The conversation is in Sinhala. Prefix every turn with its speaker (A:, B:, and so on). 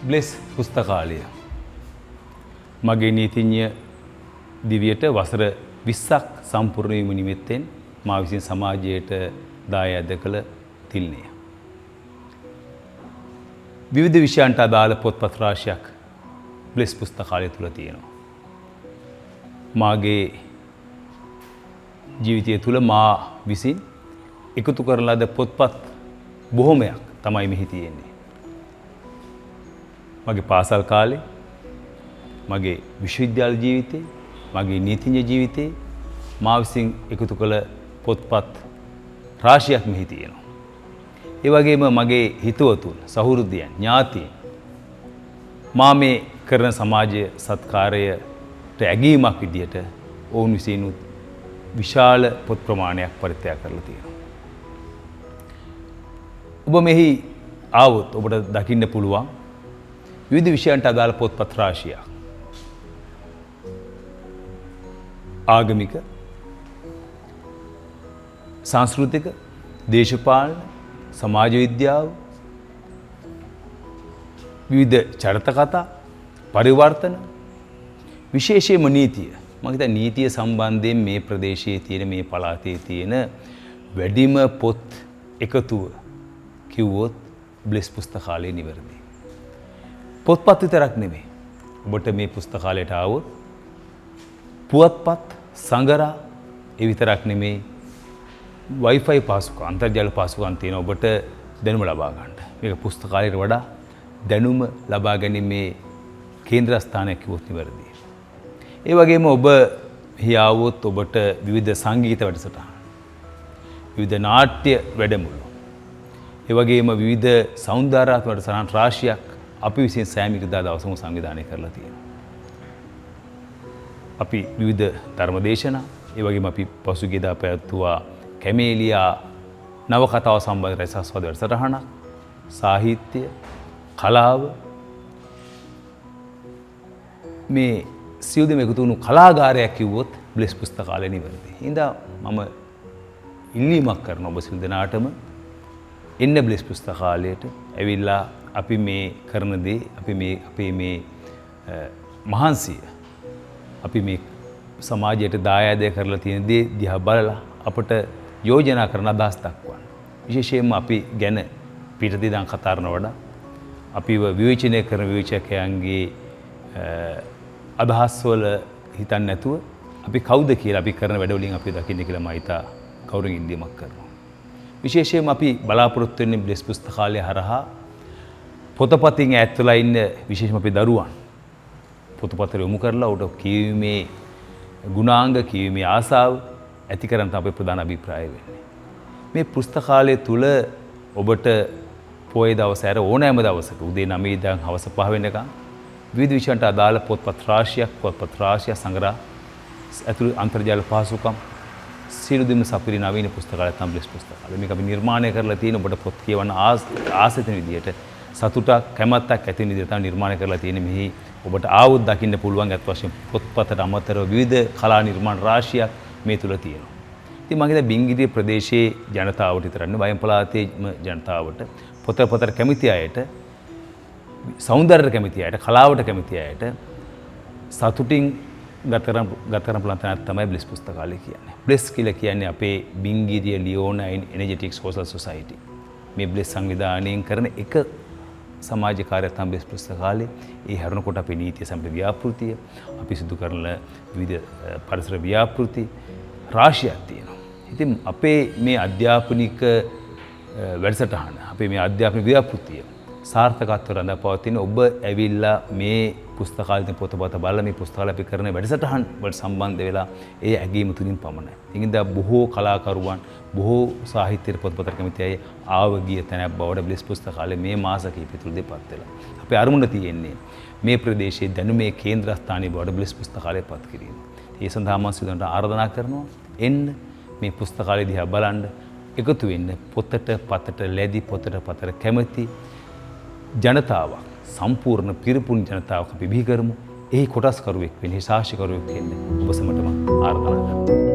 A: බ්ලෙස් පුස්තකාලය මගේ නීතිඥ දිවියට වසර 20ක් සම්පූර්ණ වීම නිමිත්තෙන් මා විසින් සමාජයට දායාද කළ තිල්නය. විවිධ විෂයන්ට අදාළ පොත්පත් රාශියක් බ්ලෙස් පුස්තකාලය තුල තියෙනවා. මාගේ ජීවිතය තුල මා විසින් එකතු කරන ලද පොත්පත් බොහොමයක් තමයි මෙහි තියෙන්නේ. මගේ පාසල් කාලේ, මගේ විශ්වවිද්‍යාල ජීවිතේ, මගේ නීතිඥ ජීවිතේ මා විසින් එකතු කළ පොත්පත් රාශියක් මෙහි තියෙනවා. ඒ වගේම මගේ හිතවතුන්, සහෘදයන්, ඥාතීන් මා මේ කරන සමාජ සත්කාරයට ඇගීමක් විදියට ඔවුන් විසින් විශාල පොත් ප්‍රමාණයක් පරිත්‍යාග කරලා තියෙනවා. ඔබ මෙහි ආවොත් ඔබට දකින්න පුළුවන් විවිධ විෂයන්ට අදාළ පොත්පත් රාශියක්. ආගමික, සංස්කෘතික, දේශපාලන, සමාජ විද්‍යාව, විවිධ චරිත කතා, පරිවර්තන, විශේෂයෙන්ම නීතිය. මම හිතන්නේ නීතිය සම්බන්ධයෙන් මේ ප්‍රදේශයේ තියෙන, මේ පළාතේ තියෙන වැඩිම පොත් එකතුව කිව්වොත් බ්ලෙස් පුස්තකාලය නිවැරදි. පොත්පත් විතරක් නෙමෙයි. ඔබට මේ පුස්තකාලයට ආවොත් පුවත්පත්, සංගරා ඒ විතරක් නෙමෙයි Wi-Fi පාසුකම්, අන්තර්ජාල පාසුකම් තියෙන ඔබට දැනුම ලබා ගන්න. මේක පුස්තකාලයට වඩා දැනුම ලබා ගැනීමේ කේන්ද්‍රස්ථානයක් කිව්වොත් නිවැරදි. ඒ වගේම ඔබ එහි ආවොත් ඔබට විවිධ සංගීත වැඩසටහන්, විවිධ නාට්‍ය වැඩමුළු, ඒ වගේම විවිධ සෞන්දර්යාත්මක වැඩසටහන් රාශියක් අපි විසින් සෑම ඉරිදා දවසම සංවිධානය කරලා තියෙනවා. අපි විවිධ ධර්මදේශනා, ඒ වගේම අපි පසුගියදා පැවැත්වුවා කැමේලියා නවකතාව සම්බන්ධ රසාස්වාද වැඩසටහනක්, සාහිත්‍ය, කලාව, මේ සියලු දෙම එකතු වුණු කලාගාරයක් කිව්වොත් බ්ලෙස් පුස්තකාලය නිවැරදි. හින්දා මම ඉල්ලීමක් කරන ඔබ සියලු දෙනාටම එන්න බ්ලෙස් පුස්තකාලයට ඇවිල්ලා අපි මේ කරන දේ, අපේ මේ මහන්සිය, අපි මේ සමාජයට දායාද කරලා තියෙන දේ දිහා බලලා අපට යෝජනා කරන අදහස් දක්වන්න. විශේෂයෙන්ම අපි ගැන පිටදී දන් කතා කරන වඩා අපිව විවේචනය කරන විවේචකයන්ගේ අදහස් වල හිතන්නේ නැතුව අපි කවුද කියලා, අපි කරන වැඩ වලින් අපි දකින්න කියලා මම හිතා කවුරුන් ඉල්ලීමක් කරනවා. විශේෂයෙන්ම අපි බලාපොරොත්තු වෙන්නේ බ්ලෙස් පුස්තකාලය හරහා පොතපතින් ඈත් වෙලා ඉන්න විශේෂම අපේ දරුවන් පොතපතට යොමු කරලා උට කියවීමේ ගුණාංග, කියවීමේ ආසාව ඇති කරන්න තමයි අපේ ප්‍රධාන අභිප්‍රාය වෙන්නේ. මේ පුස්තකාලය තුල ඔබට පොයේ දවස ඇර ඕනෑම දවසක උදේ 9 ඉඳන් හවස 5 වෙනකම් විවිධ විෂයන්ට අදාළ පොත්පත් රාශියක් සංග්‍රහ ඇතුළු අන්තර්ජාල පහසුකම් සියලු දෙම සපිරි නවීන පුස්තකාලය තමයි බ්ලෙස් පුස්තකාලය. මේක අපි නිර්මාණය කරලා තියෙන ඔබට පොත් කියවන්න ආසෙතන විදියට, සතුටක්, කැමැත්තක් ඇති වෙන විදියට තමයි නිර්මාණය කරලා තියෙන්නේ. මෙහි ඔබට ආවොත් දකින්න පුළුවන් අත් වශයෙන් පොත්පතට අමතරව විවිධ කලා නිර්මාණ රාශියක් මේ තුල තියෙනවා. ඉතින් මම හිතන්නේ බිංගිරිය ප්‍රදේශයේ ජනතාවට විතරක් නෙවෙයි, වයම් පළාතේ ජනතාවට, පොතපතට කැමති අයට, සෞන්දර්යයට කැමති අයට, කලාවට කැමති අයට සතුටින් ගත කරන පුළුවන් තැනක් තමයි බ්ලෙස් පුස්තකාලය කියන්නේ. බ්ලෙස් කියලා කියන්නේ අපේ බිංගිරිය ලියෝනයින් එනර්ජටික් සෝෂල් සොසයිටි. මේ බ්ලෙස් සංවිධානයෙන් කරන එක සමාජ කාර්යයක් තමයි බ්ලෙස් පුස්තකාලය. ඒ හැරුණකොට අපේ නීතිය සම්බන්ධ ව්‍යාපෘතිය, අපි සිදු කරන විවිධ පරිසර ව්‍යාපෘති රාශියක් තියෙනවා. ඉතින් අපේ මේ අධ්‍යාපනික වැඩසටහන, අපේ මේ අධ්‍යාපන ව්‍යාපෘතිය සාර්ථකත්වයට රඳාපවතින ඔබ ඇවිල්ලා මේ පුස්තකාලයේ පොතපත බලලා මේ පුස්තකාලය අපි කරන වැඩසටහන් වලට සම්බන්ධ වෙලා ඒ ඇගීම තුලින් පමණයි. ඉතින් බොහෝ කලාකරුවන්, බොහෝ සාහිත්‍ය පොතපතට කැමති අය ආව ගිය තැනක් බවට බ්ලෙස් පුස්තකාලය මේ මාස කිහිපය තුලදී පත් වෙලා. අපේ අරමුණ තියෙන්නේ මේ ප්‍රදේශයේ දැනුමේ කේන්ද්‍රස්ථානීය බවට බ්ලෙස් පුස්තකාලය පත් කිරීම. ඒ සඳහා මම සිදුවන්ට ආරාධනා කරනවා එන්න මේ පුස්තකාලය දිහා බලන්න, එකතු වෙන්න. පොතට පතට ලැබි, පොතට පතට කැමති ජනතාවක්, සම්පූර්ණ පිරිපුන් ජනතාවක් අපි බිහි කරමු. එහි කොටස්කරුවෙක් වෙන්න, සාක්ෂිකරුවෙක් වෙන්න ඔබ සමටම ආරාධනා කරනවා.